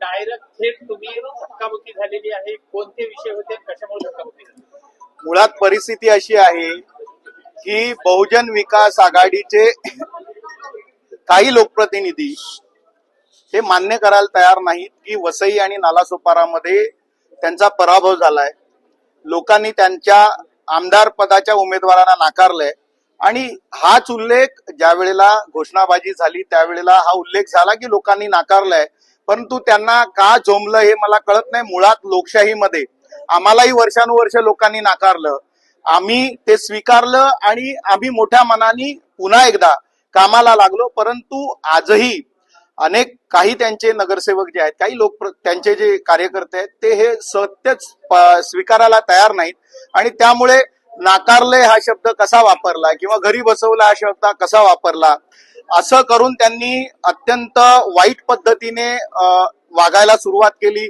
Direct थेट तुम्ही धक्काबुक्की झालेली आहे, कोणते विषय होते कशामुळे धक्काबुक्की झाली? मुळात परिस्थिती अशी आहे की बहुजन विकास आघाडीचे काही लोकप्रतिनिधी हे मान्य करायला तयार नाहीत की वसई आणि नालासोपारामध्ये त्यांचा पराभव झालाय. लोकांनी त्यांच्या आमदार पदाच्या उमेदवारांना नाकारलंय आणि हाच उल्लेख ज्या वेळेला घोषणाबाजी झाली त्यावेळेला हा उल्लेख झाला की लोकांनी नाकारलाय. परंतु त्यांना का झोंबलं हे मला कळत नाही. मुळात लोकशाहीमध्ये आम्हालाही वर्षानुवर्ष लोकांनी नाकारलं, आम्ही ते स्वीकारलं आणि आम्ही मोठ्या मनाने पुन्हा एकदा कामाला लागलो. परंतु आजही अनेक काही त्यांचे नगरसेवक जे आहेत, काही लोक त्यांचे जे कार्यकर्ते आहेत ते हे सत्यच स्वीकारायला तयार नाहीत आणि त्यामुळे नाकारलंय हा शब्द कसा वापरला किंवा घरी बसवला हा शब्द कसा वापरला असं करून त्यांनी अत्यंत वाईट पद्धतीने वागायला सुरुवात केली,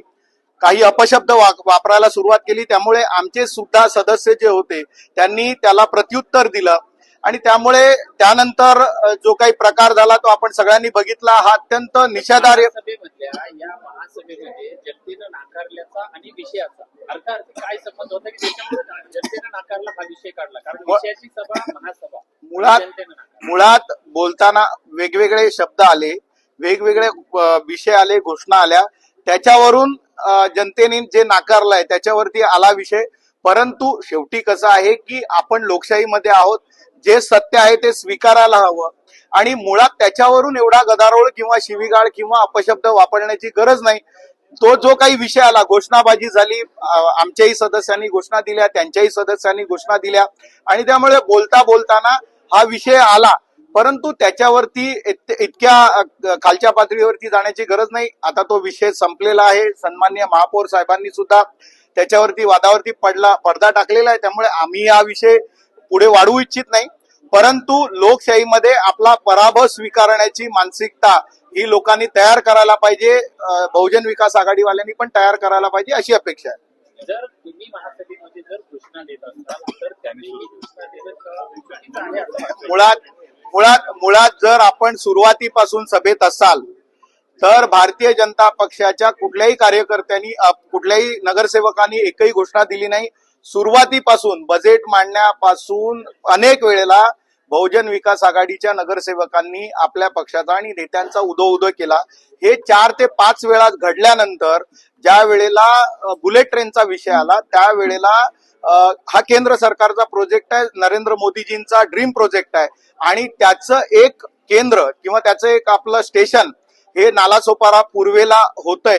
काही अपशब्द वापरायला सुरुवात केली. त्यामुळे आमचे सुद्धा सदस्य जे होते त्यांनी त्याला प्रत्युत्तर दिलं आणि त्यामुळे त्यानंतर जो काही प्रकार झाला तो आपण सगळ्यांनी बघितला. हा अत्यंत निषेधार्ह. या महासभेमध्ये जनतेनं नाकारल्याचा आणि विषयाचा अर्थात काय संबंध होता की त्याच्यामुळे जनतेनं नाकारला हा विषय काढला? कारण विषयाची सभा महासभा मुळात बोलताना वेगवेगळे शब्द आले, वेगवेगळे विषय आले, घोषणा आल्या, त्याच्यावरून जनतेने जे नाकारलंय त्याच्यावरती आला विषय. परंतु शेवटी कसं आहे की आपण लोकशाहीमध्ये आहोत, जे सत्य आहे ते स्वीकारायला हवं आणि मुळात त्याच्यावरून एवढा गदारोळ किंवा शिवीगाळ किंवा अपशब्द वापरण्याची गरज नाही. तो जो काही विषय आला, घोषणाबाजी झाली, आमच्याही सदस्यांनी घोषणा दिल्या, त्यांच्याही सदस्यांनी घोषणा दिल्या आणि त्यामुळे बोलता बोलताना हा विषय आला. परंतु त्याच्यावरती इतक्या खालच्या पातळीवरती जाण्याची गरज नाही. आता तो विषय संपलेला आहे. सन्माननीय महापौर साहेबांनी सुद्धा त्याच्यावरती वादावरती पडदा टाकलेला आहे. त्यामुळे आम्ही हा विषय पुढे वाढवू इच्छित नाही. परंतु लोकशाहीमध्ये आपला पराभव स्वीकारण्याची मानसिकता ही लोकांनी तयार करायला पाहिजे, बहुजन विकास आघाडीवाल्यांनी पण तयार करायला पाहिजे अशी अपेक्षा आहे. जर तुम्ही महासभेमध्ये जर घोषणा देत असाल तर त्यांनी घोषणा देत मुळात जर आपण सुरुवातीपासून सभेत असाल तर भारतीय जनता पक्षाच्या कुठल्याही कार्यकर्त्यांनी कुठल्याही नगरसेवकांनी एकही घोषणा दिली नाही. सुरुवातीपासून बजेट मांडण्यापासून अनेक वेळेला बहुजन विकास आघाडीच्या नगरसेवकांनी आपल्या पक्षाचा आणि नेत्यांचा उदो केला. हे 4 ते 5 वेळा घडल्यानंतर ज्या वेळेला बुलेट ट्रेनचा विषय आला त्यावेळेला हा केंद्र सरकारचा प्रोजेक्ट आहे, नरेंद्र मोदीजींचा ड्रीम प्रोजेक्ट आहे आणि त्याचं एक केंद्र किंवा त्याचं एक आपलं स्टेशन हे नालासोपारा पूर्वेला होतंय.